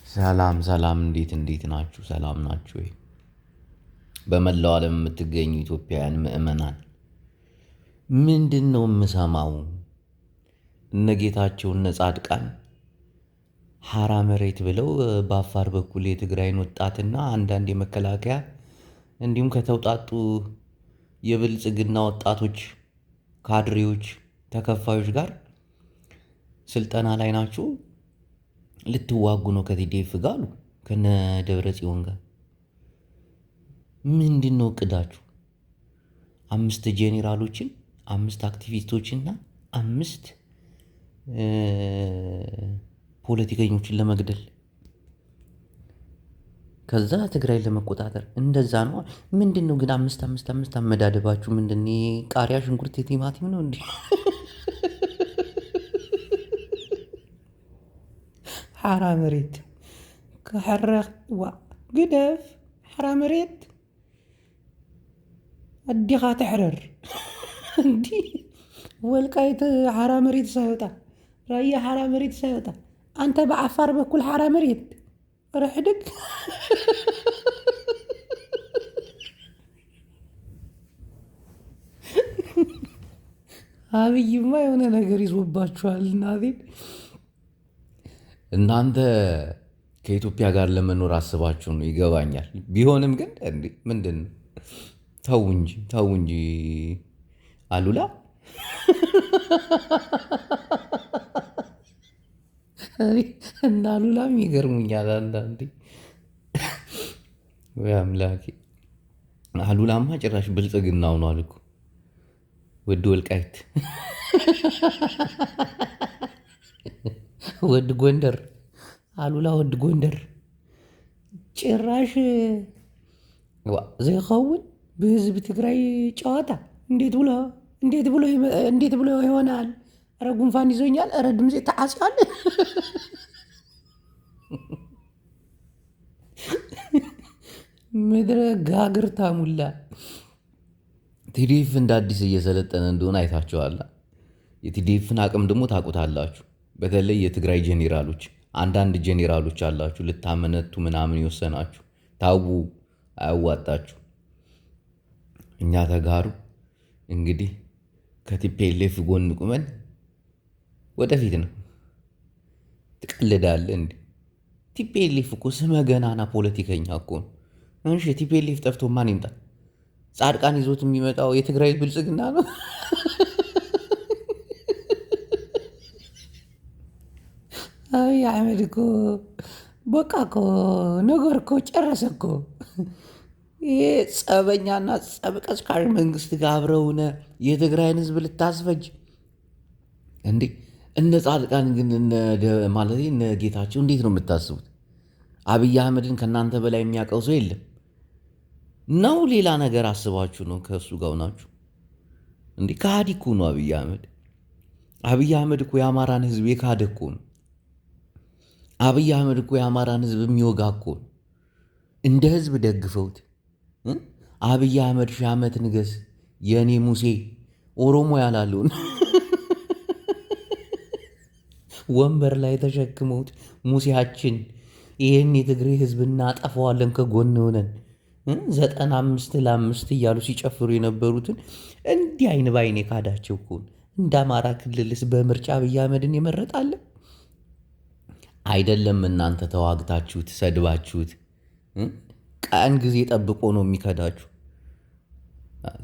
ሰላም ሰላም፣ እንዴት ናችሁ? ሰላም ናችሁ ወይ? በመላው ዓለም የምትገኙ ኢትዮጵያውያን ምዕመናን ምንድን ነው የምሰማው? እነ ጌታቸው እነ ጻድቃን ሐራ መሬት ብለው በአፋር በኩል የትግራይን ወጣትና አንዳንድ የመከላከያ እንዲሁም ከተውጣጡ የብልጽግና ወጣቶች ካድሬዎች ተከፋዮች ጋር ስልጠና ላይ ናችሁ። ልትዋጉ ነው ከቲዲኤፍ ጋር አሉ። ከነ ደብረ ጽዮን ጋር ምንድን ነው እቅዳችሁ? 5 ጄኔራሎችን 5 አክቲቪስቶችና 5 ፖለቲከኞችን ለመግደል ከዛ ትግራይ ለመቆጣጠር እንደዛ ነው። ምንድን ነው ግን 5 አመዳደባችሁ ምንድን ነው? ቃሪያ፣ ሽንኩርት፣ ቲማቲም ነው እንዴ? ሐራ መሬት ከሐረቅ ግደፍ ሐራ መሬት አዲኻ ትሕረር እንዲ ወልቃይት ሐራ መሬት ሳይወጣ ራያ ሐራ መሬት ሳይወጣ አንተ በአፋር በኩል ሐራ መሬት ረሕድግ አብይማ የሆነ ነገር ይዞባችኋል። እናንተ ከኢትዮጵያ ጋር ለመኖር አስባችሁ ነው ይገባኛል። ቢሆንም ግን ምንድን ነው? ተው እንጂ አሉላ እና አሉላም ይገርሙኛል አንዳንዴ። ወይ አምላኬ! አሉላማ ጭራሽ ብልጽግና ሆኗል እኮ ወድ ወልቃይት ወድ ጎንደር አሉላ ወድ ጎንደር ጭራሽ ዘይኸውን በህዝብ ትግራይ ጨዋታ እንዴት ብሎ ይሆናል? ኧረ ጉንፋን ይዞኛል፣ ኧረ ድምፄ ተዓጽዋል። ምድረ ጋግር ታሙላ። ቲዲኤፍ እንደ አዲስ እየሰለጠነ እንደሆነ አይታችኋል። የቲዲኤፍን አቅም ደግሞ ታውቁታላችሁ። በተለይ የትግራይ ጄኔራሎች፣ አንዳንድ ጄኔራሎች አላችሁ ልታመነቱ ምናምን የወሰናችሁ ታዉ፣ አያዋጣችሁ። እኛ ተጋሩ እንግዲህ ከቲፒኤልኤፍ ጎን ቁመን ወደፊት ነው። ትቀልዳለህ እንዴ? ቲፒኤልኤፍ እኮ ስመ ገናና ፖለቲከኛ እኮ ነው። እሺ ቲፒኤልኤፍ ጠፍቶ ማን ይምጣ? ጻድቃን ይዞት የሚመጣው የትግራይ ብልጽግና ነው። አብይ አሕመድ እኮ በቃ እኮ ነገር እኮ ጨረሰ እኮ። ይሄ ጸበኛና ጸብ ቀስቃሽ መንግስት ጋር አብረውነ የትግራይን ህዝብ ልታስፈጅ እንዴ? እነ ጻድቃን ግን ማለት እነ ጌታቸው እንዴት ነው የምታስቡት? አብይ አሕመድን ከእናንተ በላይ የሚያውቀው ሰው የለም ነው? ሌላ ነገር አስባችሁ ነው ከእሱ ጋር ናችሁ እንዴ? ከሃዲ እኮ ነው አብይ አሕመድ። አብይ አሕመድ እኮ የአማራን ህዝብ የካደ እኮ ነው። አብይ አሕመድ እኮ የአማራን ህዝብ የሚወጋ እኮ ነው። እንደ ህዝብ ደግፈውት አብይ አሕመድ 1000 ዓመት ንገስ የእኔ ሙሴ ኦሮሞ ያላለውን ወንበር ላይ ተሸክመውት ሙሴያችን ይህን የትግሬ ህዝብ እናጠፋዋለን ከጎን ሆነን 95 ለ5 እያሉ ሲጨፍሩ የነበሩትን እንዲህ አይን ባይን የካዳቸው እኮ እንደ አማራ ክልልስ በምርጫ አብይ አሕመድን የመረጣለን አይደለም። እናንተ ተዋግታችሁት ሰድባችሁት ቀን ጊዜ ጠብቆ ነው የሚከዳችሁ።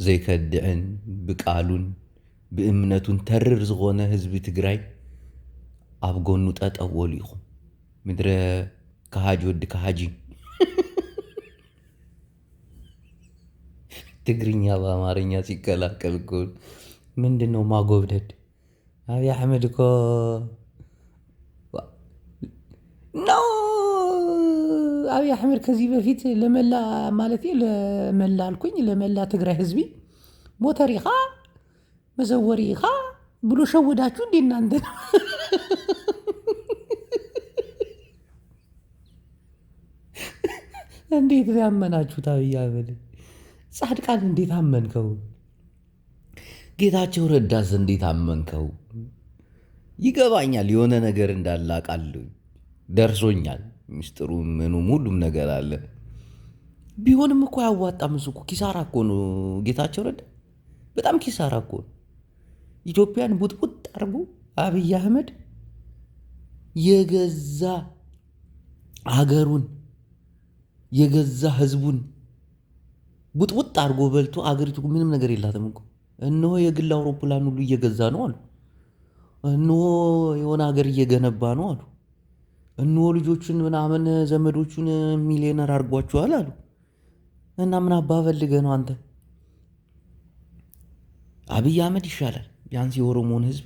ዘይከድዕን ብቃሉን ብእምነቱን ተርር ዝኾነ ህዝቢ ትግራይ ኣብ ጎኑ ጠጠው በሉ ኢኹም። ምድረ ከሃጂ ወዲ ከሃጂ። ትግርኛ በአማርኛ ሲቀላቀል እኮ ምንድን ነው ማጎብደድ? አብይ አሕመድ እኮ ነው። አብይ አሕመድ ከዚህ በፊት ለመላ ትግራይ ህዝቢ ሞተር ኢኻ መዘወሪ ኢኻ ብሎ ሸወዳችሁ እንዴ እናንተ? እንዴት ያመናችሁት አብይ አሕመድ? ጻድቃን እንዴት አመንከው? ጌታቸው ረዳስ እንዴት አመንከው? ይገባኛል፣ የሆነ ነገር እንዳለ አውቃለሁ፣ ደርሶኛል። ሚስጥሩ ምኑም ሁሉም ነገር አለ። ቢሆንም እኮ አያዋጣም። እሱ እኮ ኪሳራ እኮ ነው። ጌታቸው ረዳ በጣም ኪሳራ እኮ ነው። ኢትዮጵያን ቡጥቡጥ አድርጎ አብይ አህመድ የገዛ ሀገሩን የገዛ ህዝቡን ቡጥቡጥ አድርጎ በልቶ አገሪቱ ምንም ነገር የላትም እኮ። እነሆ የግል አውሮፕላን ሁሉ እየገዛ ነው አሉ። እነሆ የሆነ ሀገር እየገነባ ነው አሉ። እነሆ ልጆቹን ምናምን ዘመዶቹን ሚሊዮነር አድርጓቸዋል አሉ። እና ምን አባ ፈልገህ ነው አንተ? አብይ አህመድ ይሻላል። ቢያንስ የኦሮሞን ህዝብ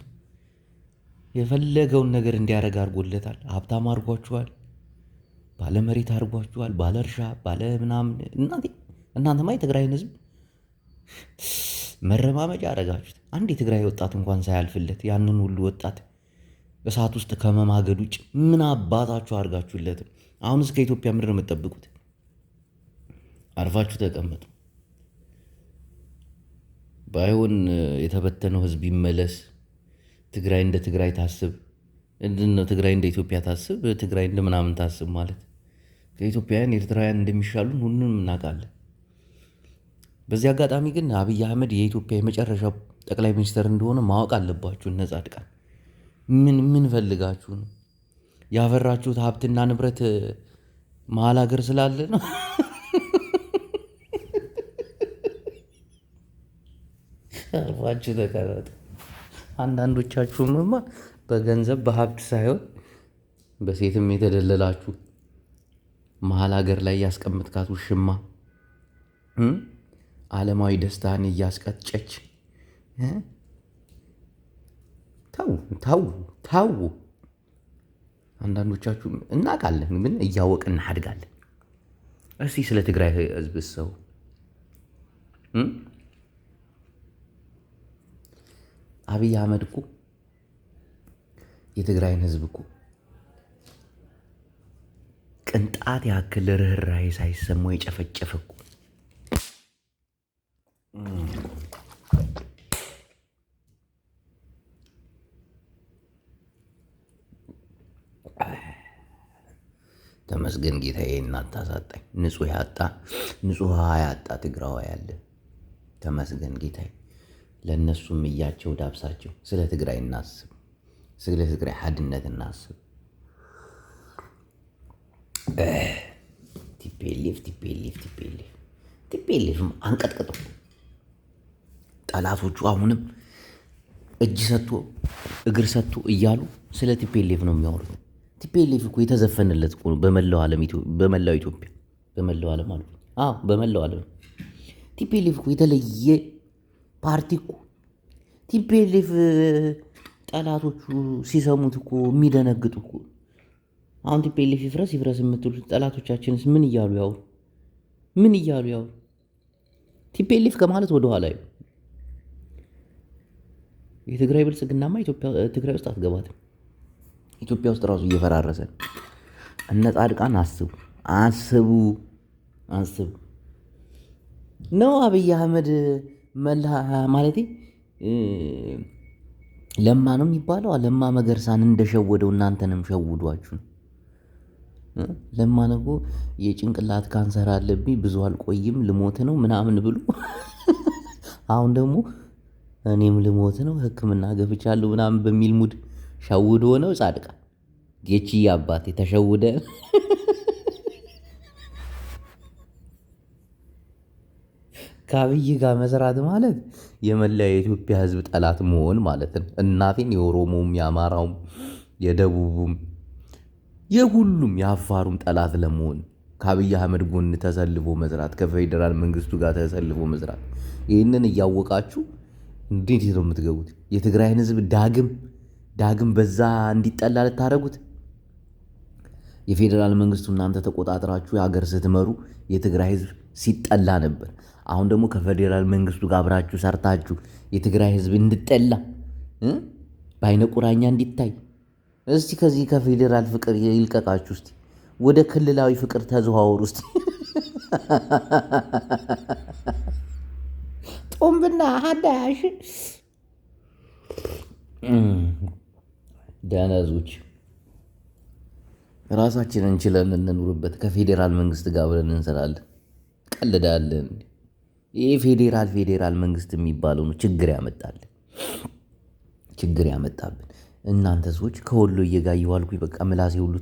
የፈለገውን ነገር እንዲያደርግ አድርጎለታል። ሀብታም አድርጓችኋል፣ ባለ መሬት አድርጓችኋል፣ ባለ እርሻ፣ ባለ ምናምን። እናንተማ የትግራይን ህዝብ መረማመጃ አደረጋችሁት። አንድ የትግራይ ወጣት እንኳን ሳያልፍለት ያንን ሁሉ ወጣት እሳት ውስጥ ከመማገድ ውጭ ምን አባታችሁ አድርጋችሁለትም? አሁንስ ከኢትዮጵያ ምድር የምትጠብቁት? አርፋችሁ ተቀመጡ። ባይሆን የተበተነው ህዝብ ይመለስ። ትግራይ እንደ ትግራይ ታስብ። ምንድነው ትግራይ እንደ ኢትዮጵያ ታስብ፣ ትግራይ እንደ ምናምን ታስብ ማለት ከኢትዮጵያውያን ኤርትራውያን እንደሚሻሉን ሁሉንም እናውቃለን። በዚህ አጋጣሚ ግን አብይ አህመድ የኢትዮጵያ የመጨረሻ ጠቅላይ ሚኒስትር እንደሆነ ማወቅ አለባችሁ። እነ ጻድቃን ምን ፈልጋችሁ ነው? ያፈራችሁት ሀብትና ንብረት መሀል ሀገር ስላለ ነው? አርፋችሁ ተቀመጡ። አንዳንዶቻችሁምማ በገንዘብ በሀብት ሳይሆን በሴትም የተደለላችሁ መሀል ሀገር ላይ ያስቀምጥካት ውሽማ ዓለማዊ ደስታን እያስቀጨች ታው። አንዳንዶቻችሁ እናውቃለን፣ ግን እያወቅን እናድጋለን። እስቲ ስለ ትግራይ ህዝብ ሰው አብይ አህመድ እኮ የትግራይን ህዝብ እኮ ቅንጣት ያክል ርኅራኄ ሳይሰማው የጨፈጨፈ እኮ። ተመስገን ጌታዬ፣ እናታሳጣኝ። ንጹህ ውሃ ያጣ ትግራዋይ ያለ። ተመስገን ጌታዬ። ለእነሱም እያቸው ዳብሳቸው። ስለ ትግራይ እናስብ፣ ስለ ትግራይ ሓድነት እናስብ። ቲፔሌፍም አንቀጥቅጦ ጠላቶቹ አሁንም እጅ ሰጥቶ እግር ሰጥቶ እያሉ ስለ ቲፔሌፍ ነው የሚያወሩት። ቲፔሌፍ እኮ የተዘፈነለት እኮ ነው በመላው ኢትዮጵያ፣ በመላው ዓለም አሉ። በመላው ዓለም ቲፔሌፍ እኮ የተለየ ፓርቲ እኮ። ቲፔሌፍ ጠላቶቹ ሲሰሙት እኮ የሚደነግጡ እኮ። አሁን ቲፔሌፍ ይፍረስ የምትሉት ጠላቶቻችንስ ምን እያሉ ያው ቲፔሌፍ ከማለት ወደኋላ የትግራይ ብልጽግናማ ትግራይ ውስጥ አትገባትም። ኢትዮጵያ ውስጥ ራሱ እየፈራረሰ እነ ጻድቃን አስቡ ነው። አብይ አህመድ ማለቴ ለማ ነው የሚባለው። ለማ መገርሳን እንደሸወደው እናንተንም ሸውዷችሁ። ለማ ነው የጭንቅላት ካንሰር አለብኝ ብዙ አልቆይም ልሞት ነው ምናምን ብሎ አሁን ደግሞ እኔም ልሞት ነው ሕክምና ገብቻለሁ ምናምን በሚል ሙድ ሸውዶ ነው። ጻድቃን ጌቺ አባቴ ተሸውደ። ከአብይ ጋር መስራት ማለት የመላ የኢትዮጵያ ሕዝብ ጠላት መሆን ማለት ነው። እናቴን የኦሮሞውም፣ የአማራውም፣ የደቡቡም፣ የሁሉም የአፋሩም ጠላት ለመሆን ከአብይ አህመድ ጎን ተሰልፎ መስራት፣ ከፌዴራል መንግስቱ ጋር ተሰልፎ መስራት። ይህንን እያወቃችሁ እንዴት ነው የምትገቡት? የትግራይን ሕዝብ ዳግም በዛ እንዲጠላ ልታደርጉት? የፌዴራል መንግስቱ እናንተ ተቆጣጥራችሁ የሀገር ስትመሩ የትግራይ ሕዝብ ሲጠላ ነበር። አሁን ደግሞ ከፌዴራል መንግስቱ ጋር አብራችሁ ሰርታችሁ የትግራይ ሕዝብ እንድጠላ በአይነ ቁራኛ እንዲታይ። እስቲ ከዚህ ከፌዴራል ፍቅር ይልቀቃችሁ። እስቲ ወደ ክልላዊ ፍቅር ተዘዋወሩ። እስቲ ጦምብና ሀዳሽ ደነዞች ራሳችንን እንችለን እንኑርበት። ከፌዴራል መንግስት ጋር አብረን እንሰራለን። ቀልዳለን። ይህ ፌዴራል መንግስት የሚባለው ነው ችግር ያመጣብን። እናንተ ሰዎች ከወሎዬ ጋር እየዋልኩኝ በቃ ምላሴ ሁሉ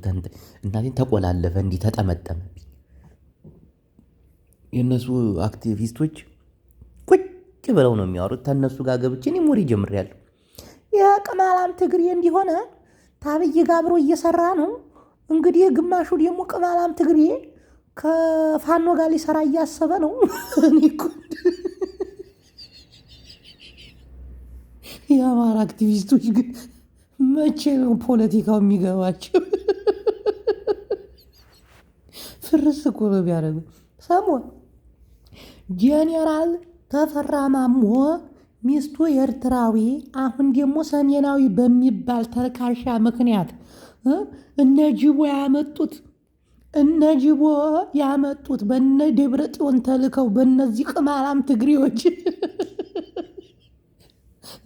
እናቴን ተቆላለፈ፣ እንዲህ ተጠመጠመ። የእነሱ አክቲቪስቶች ቁጭ ብለው ነው የሚያወሩት። ከእነሱ ጋር ገብቼ እኔም ወሬ ጀምሬያለሁ። የቅማላም ትግሬ እንዲሆነ ታብይ ጋር አብሮ እየሰራ ነው። እንግዲህ ግማሹ ደግሞ ቅማላም ትግሬ ከፋኖ ጋር ሊሰራ እያሰበ ነው። የአማራ አክቲቪስቶች ግን መቼ ነው ፖለቲካው የሚገባቸው? ፍርስ እኮ ነው ቢያደርጉ። ሰሞን ጄኔራል ተፈራ ማሞ ሚስቱ ኤርትራዊ፣ አሁን ደግሞ ሰሜናዊ በሚባል ተልካሻ ምክንያት እነ ጅቦ ያመጡት በነ ደብረ ጽዮን ተልከው በእነዚህ ቅማላም ትግሬዎች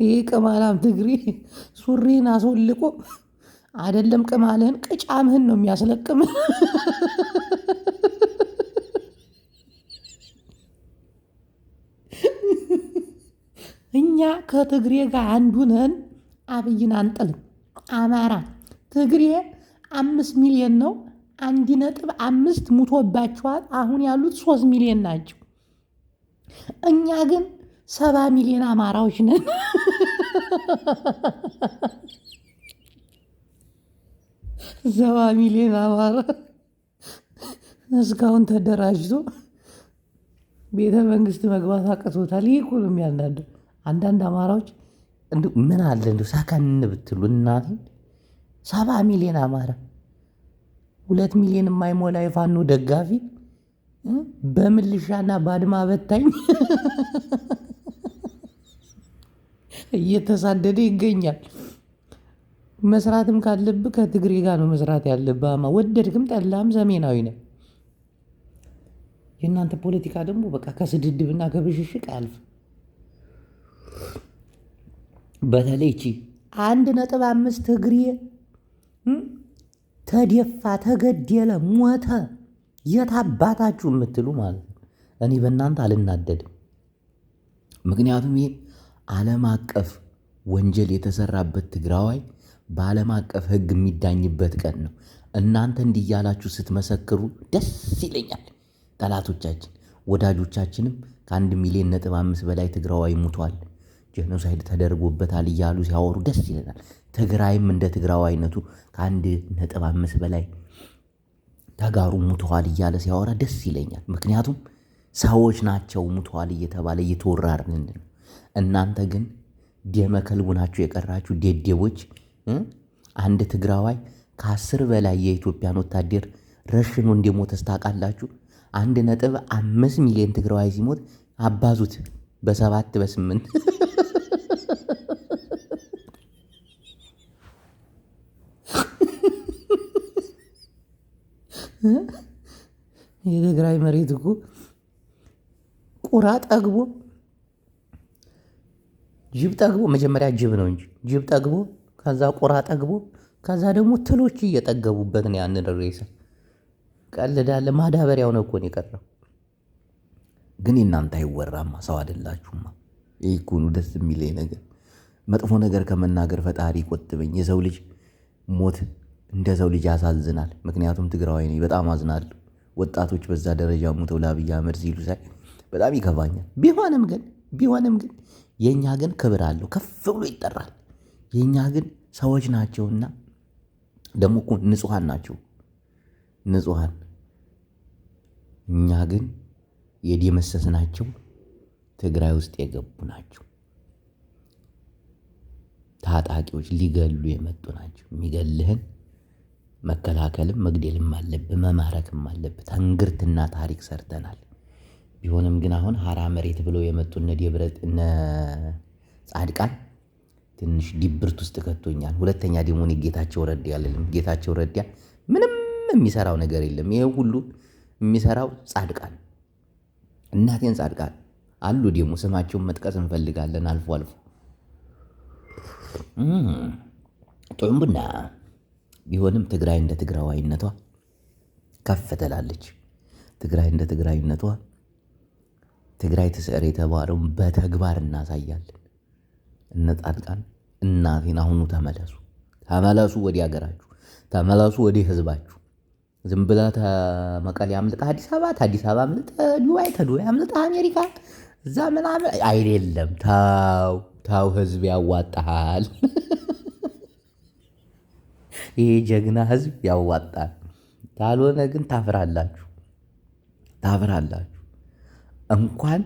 ይህ ቅማላም ትግሬ ሱሪን አስወልቆ አይደለም ቅማልህን ቅጫምህን ነው የሚያስለቅም። እኛ ከትግሬ ጋር አንዱ ነን። አብይን አንጥልም። አማራ ትግሬ 5 ሚሊዮን ነው። 1.5 ሙቶባቸዋል። አሁን ያሉት 3 ሚሊዮን ናቸው። እኛ ግን 70 ሚሊዮን አማራዎች ነን። 70 ሚሊዮን አማራ እስካሁን ተደራጅቶ ቤተ መንግስት መግባት አቅቶታል። ይህ እኮ ነው የሚያናደው። አንዳንድ አማራዎች ምን አለ እንደው ሳካን ብትሉ እናቴ 70 ሚሊዮን አማራ 2 ሚሊዮን የማይሞላ የፋኖ ደጋፊ በምልሻና በአድማ በታኝ እየተሳደደ ይገኛል። መስራትም ካለብህ ከትግሬ ጋር ነው መስራት ያለብህ። ወደድክም ጠላም ሰሜናዊ ነህ። የእናንተ ፖለቲካ ደግሞ በቃ ከስድድብና ከብሽሽቅ አያልፍም። በተለይ 1.5 ትግሬ ተደፋ፣ ተገደለ፣ ሞተ የት አባታችሁ የምትሉ ማለት ነው። እኔ በእናንተ አልናደድም። ምክንያቱም ይህ ዓለም አቀፍ ወንጀል የተሰራበት ትግራዋይ በዓለም አቀፍ ሕግ የሚዳኝበት ቀን ነው። እናንተ እንዲህ እያላችሁ ስትመሰክሩ ደስ ይለኛል። ጠላቶቻችን ወዳጆቻችንም ከ1.5 ሚሊዮን በላይ ትግራዋይ ሙቷል፣ ጄኖሳይድ ተደርጎበታል እያሉ ሲያወሩ ደስ ይለናል። ትግራይም እንደ ትግራዋይነቱ ከ1.5 በላይ ተጋሩ ሙተዋል እያለ ሲያወራ ደስ ይለኛል። ምክንያቱም ሰዎች ናቸው ሙተዋል እየተባለ እየተወራርን ነው። እናንተ ግን ደመ ከልቡ ናችሁ የቀራችሁ ደደቦች። አንድ ትግራዋይ ከ10 በላይ የኢትዮጵያን ወታደር ረሽኖ እንደሞተ ታውቃላችሁ? 1.5 ሚሊዮን ትግራዋይ ሲሞት አባዙት በ7 በ8 የትግራይ መሬት እኮ ቁራ ጠግቦ ጅብ ጠግቦ፣ መጀመሪያ ጅብ ነው እንጂ ጅብ ጠግቦ፣ ከዛ ቁራ ጠግቦ፣ ከዛ ደግሞ ትሎች እየጠገቡበት ነው ያንን ሬሳ። ቀልዳለ። ማዳበሪያው ነው እኮ ነው የቀረው። ግን እናንተ አይወራማ፣ ሰው አይደላችሁማ። ይህ እኮ ነው ደስ የሚለኝ ነገር። መጥፎ ነገር ከመናገር ፈጣሪ ቆጥበኝ። የሰው ልጅ ሞት እንደ ሰው ልጅ ያሳዝናል። ምክንያቱም ትግራዋይ ነኝ፣ በጣም አዝናለሁ። ወጣቶች በዛ ደረጃ ሞተው ለአብይ አህመድ ሲሉ ሳይ በጣም ይከፋኛል። ቢሆንም ግን የእኛ ግን ክብር አለው፣ ከፍ ብሎ ይጠራል። የእኛ ግን ሰዎች ናቸውና ደግሞ እኮ ንጹሐን ናቸው፣ ንጹሐን። እኛ ግን የደመሰስናቸው ትግራይ ውስጥ የገቡ ናቸው። ታጣቂዎች ሊገሉ የመጡ ናቸው። የሚገልህን መከላከልም መግደልም አለብህ፣ መማረክም አለብህ። ትንግርትና ታሪክ ሰርተናል። ቢሆንም ግን አሁን ሀራ መሬት ብለው የመጡ እነ ጻድቃን ትንሽ ድብርት ውስጥ ከቶኛል። ሁለተኛ ደግሞ እኔ ጌታቸው ረዳ አልልም። ጌታቸው ረዳ ምንም የሚሰራው ነገር የለም። ይሄ ሁሉ የሚሰራው ጻድቃን፣ እናቴን ጻድቃን አሉ። ደግሞ ስማቸውን መጥቀስ እንፈልጋለን አልፎ አልፎ። ጦም ቡና ቢሆንም ትግራይ እንደ ትግራዋይነቷ ከፍ ትላለች። ትግራይ እንደ ትግራይነቷ ትግራይ ትስዕር የተባለውን በተግባር እናሳያለን። እነ ጻድቃን እናቴን አሁኑ ተመለሱ ወደ ሀገራችሁ፣ ተመለሱ ወደ ህዝባችሁ። ዝም ብለህ ተመቀሌ አምልጠህ አዲስ አበባ፣ ከአዲስ አበባ አምልጠህ ዱባይ፣ ከዱባይ አምልጠህ አሜሪካ እዛ ምናምን አይደለም። ታው ህዝብ ያዋጣሃል። ይሄ ጀግና ህዝብ ያዋጣል። ካልሆነ ግን ታፍራላችሁ። እንኳን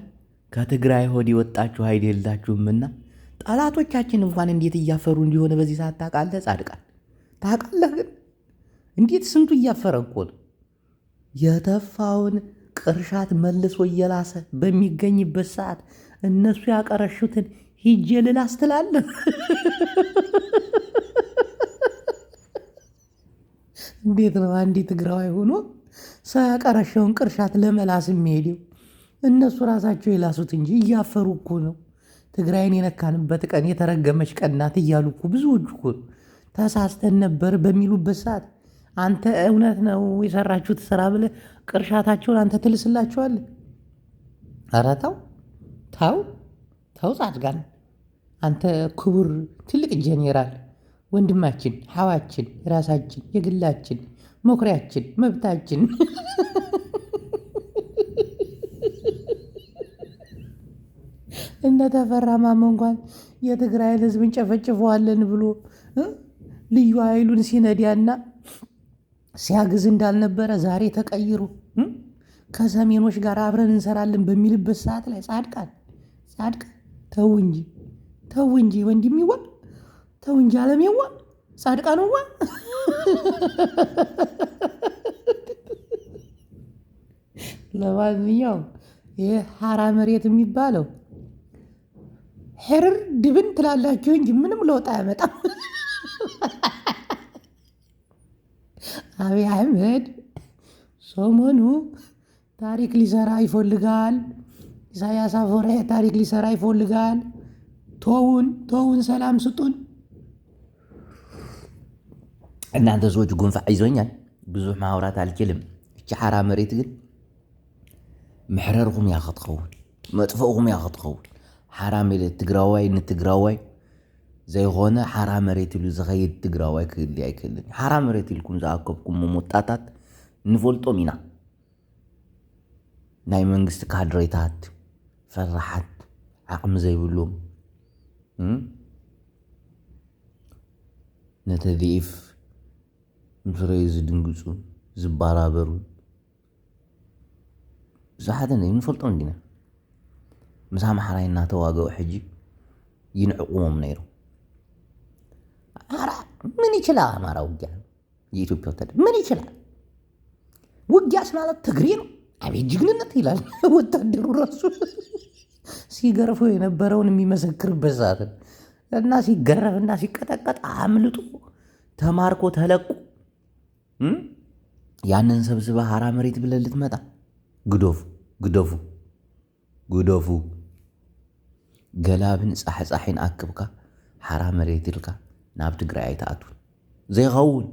ከትግራይ ሆድ የወጣችሁ አይደላችሁምና ጠላቶቻችን እንኳን እንዴት እያፈሩ እንዲሆነ በዚህ ሰዓት ታውቃለህ? ጻድቃን ታውቃለህ? ግን እንዴት ስንቱ እያፈረ እኮ ነው። የተፋውን ቅርሻት መልሶ እየላሰ በሚገኝበት ሰዓት እነሱ ያቀረሹትን ሂጄ ልላስ ትላለህ? እንዴት ነው አንዴ ትግራዋይ ሆኖ ሰው ያቀረሸውን ቅርሻት ለመላስ የሚሄደው? እነሱ ራሳቸው የላሱት እንጂ እያፈሩ እኮ ነው። ትግራይን የነካንበት ቀን የተረገመች ቀን ናት እያሉ እኮ ብዙዎቹ እኮ ነው። ተሳስተን ነበር በሚሉበት ሰዓት አንተ እውነት ነው የሰራችሁት ስራ ብለህ ቅርሻታቸውን አንተ ትልስላቸዋለህ? ኧረ ተው ጻድቃን፣ አንተ ክቡር ትልቅ ጄኔራል ወንድማችን፣ ሐዋችን፣ ራሳችን፣ የግላችን፣ መኩሪያችን፣ መብታችን እነ ተፈራ ማሞ እንኳን የትግራይን ህዝብ እንጨፈጭፈዋለን ብሎ ልዩ ኃይሉን ሲነዳና ሲያግዝ እንዳልነበረ ዛሬ ተቀይሮ ከሰሜኖች ጋር አብረን እንሰራለን በሚልበት ሰዓት ላይ ጻድቃን ተው እንጂ ወንድሜዋ፣ ተው እንጂ አለሜዋ፣ ጻድቃንዋ። ለማንኛውም ይህ ሐራ መሬት የሚባለው ሕርር ድብን ትላላችሁ እንጂ ምንም ለውጥ አያመጣም። አብይ አህመድ ሰሞኑ ታሪክ ሊሰራ ይፈልጋል። ኢሳያስ አፈወርቂ ታሪክ ሊሰራ ይፈልጋል። ተውን፣ ሰላም ስጡን። እናንተ ሰዎች ጉንፋዕ ይዞኛል፣ ብዙሕ ማውራት አልችልም። እቺ ሓራ መሬት ግን ምሕረርኩም ያ ክትኸውን፣ መጥፎእኩም ያ ክትኸውን። ሓራ መሬት ትግራዋይ ንትግራዋይ ዘይኮነ ሓራ መሬት ኢሉ ዝኸይድ ትግራዋይ ክህሊ ኣይክእልን። ሓራ መሬት ኢልኩም ዝኣከብኩም ወጣታት ንፈልጦም ኢና። ናይ መንግስቲ ካድሬታት ፈራሓት ዓቕሚ ዘይብሎም ነተዲኢፍ ምስረዩ ዝድንግፁ ዝባራበሩ ብዙሓትን ንፈልጦም እንዲና ምስ ኣምሓራይ እናተዋግዑ ሕጂ ይንዕቁሞም ነይሩ። አማራ ምን ይችላል? አማራ ውጊያ የኢትዮጵያ ወታደር ምን ይችላል? ውጊያስ ማለት ትግሬ ነው። አቤት ጀግንነት ይላል ወታደሩ ራሱ ሲገርፈው የነበረውን የሚመሰክርበት ሰዓት እና ሲገረፍና ሲቀጠቀጥ አምልጦ ተማርኮ ተለቁ ያንን ሰብስበ ሐራ መሬት ብለህ ልትመጣ ግደፉ ገላብን ጻሕጻሕን አክብካ ሐራ መሬት ኢልካ ናብ ትግራይ ኣይተኣቱን ዘይኸውን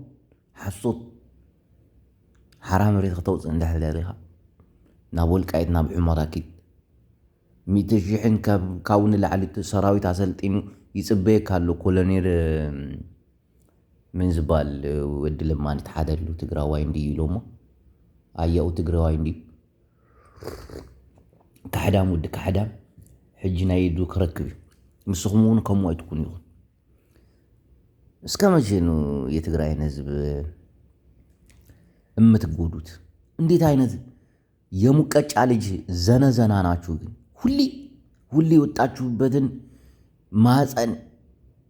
ሓሶት ሓራ መሬት ከተውፅእ እንድሕር ኢኻ ናብ ወልቃይት ናብ ሑመራ ኪድ 100,000 ካብኡ ንላዕሊ ሰራዊት አሰልጢኑ ይጽበየካ ኣሎ። ኮሎኔል ምን ዝባል ወዲ ለማን ተሓደሉ ትግራዋይ እንዲ ኢሎሞ ኣያኡ ትግራዋይ እንዲ ካሕዳም ወዲ ካሕዳም ሕጂ ናይ ኢዱ ክረክብ ንስኹም እውን ከምኡ ኣይትኩን ይኹን። እስከ መቼ ነው የትግራይን ህዝብ እምትጎዱት? እንዴት አይነት የሙቀጫ ልጅ ዘነዘና ናችሁ ግን! ሁሌ ወጣችሁበትን ማፀን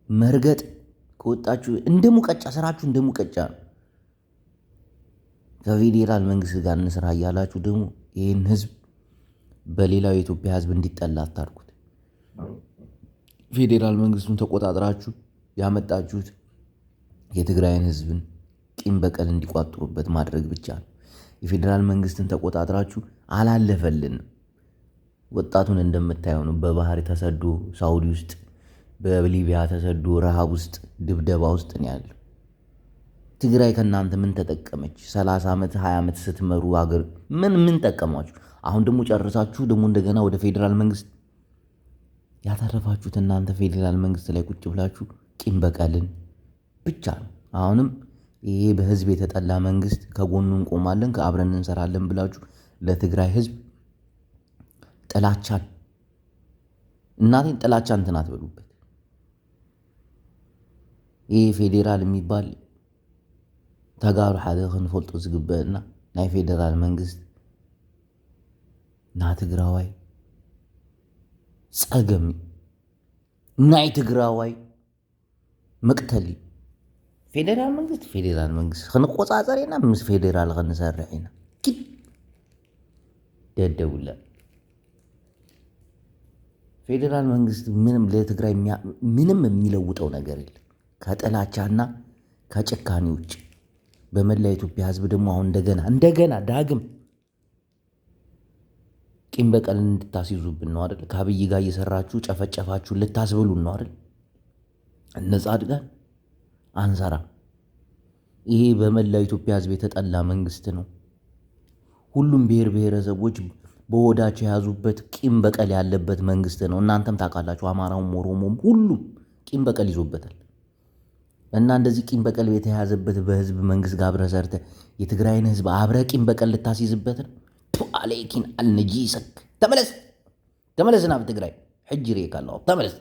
መርገጥ ከወጣችሁ እንደ ሙቀጫ ስራችሁ እንደ ሙቀጫ ነው። ከፌዴራል መንግስት ጋር እንስራ እያላችሁ ደግሞ ይህን ህዝብ በሌላው የኢትዮጵያ ህዝብ እንዲጠላ አታርጉት። ፌዴራል መንግስቱን ተቆጣጥራችሁ ያመጣችሁት የትግራይን ህዝብን ቂም በቀል እንዲቋጥሩበት ማድረግ ብቻ ነው። የፌዴራል መንግስትን ተቆጣጥራችሁ አላለፈልንም። ወጣቱን እንደምታየው ነው። በባህር ተሰዶ ሳውዲ ውስጥ በሊቢያ ተሰዶ ረሃብ ውስጥ ድብደባ ውስጥ ነው ያለው። ትግራይ ከእናንተ ምን ተጠቀመች? 30 ዓመት 20 ዓመት ስትመሩ አገር ምን ጠቀሟችሁ? አሁን ደግሞ ጨርሳችሁ ደግሞ እንደገና ወደ ፌዴራል መንግስት ያተረፋችሁት እናንተ ፌዴራል መንግስት ላይ ቁጭ ብላችሁ ቂም በቀልን ብቻ ነው። አሁንም ይሄ በህዝብ የተጠላ መንግስት ከጎኑ እንቆማለን ከአብረን እንሰራለን ብላችሁ ለትግራይ ህዝብ ጥላቻን እናቴን ጥላቻ እንትን አትበሉበት። ይህ ፌዴራል የሚባል ተጋሩ ሓደ ክንፈልጦ ዝግበአና ናይ ፌዴራል መንግስት ና ትግራዋይ ፀገም ናይ ትግራዋይ መቅተሊ ፌዴራል መንግስት ክንቆፃፀር ኢና ምስ ፌዴራል ክንሰርሕ ኢና ደደውላ ፌዴራል መንግስት ምንም ለትግራይ ምንም የሚለውጠው ነገር የለም ከጥላቻና ከጭካኔ ውጭ። በመላ ኢትዮጵያ ህዝብ ደግሞ አሁን እንደገና ዳግም ቂም በቀል እንድታስይዙብን ነው አይደል? ከአብይ ጋር እየሰራችሁ ጨፈጨፋችሁ ልታስብሉን ነው አይደል? እነ ጻድቃን አንሰራ። ይሄ በመላ ኢትዮጵያ ህዝብ የተጠላ መንግስት ነው። ሁሉም ብሔር ብሔረሰቦች በወዳቸው የያዙበት ቂም በቀል ያለበት መንግስት ነው። እናንተም ታውቃላችሁ። አማራውም ኦሮሞም ሁሉም ቂም በቀል ይዞበታል። እና እንደዚህ ቂም በቀል የተያዘበት በህዝብ መንግስት ጋር አብረህ ሰርተህ የትግራይን ህዝብ አብረህ ቂም በቀል ልታስይዝበት ነው። አለይኪን አልነጂሰክ ተመለስ ናብ ትግራይ ሕጂ ሬካ ኣለኹ ተመለስ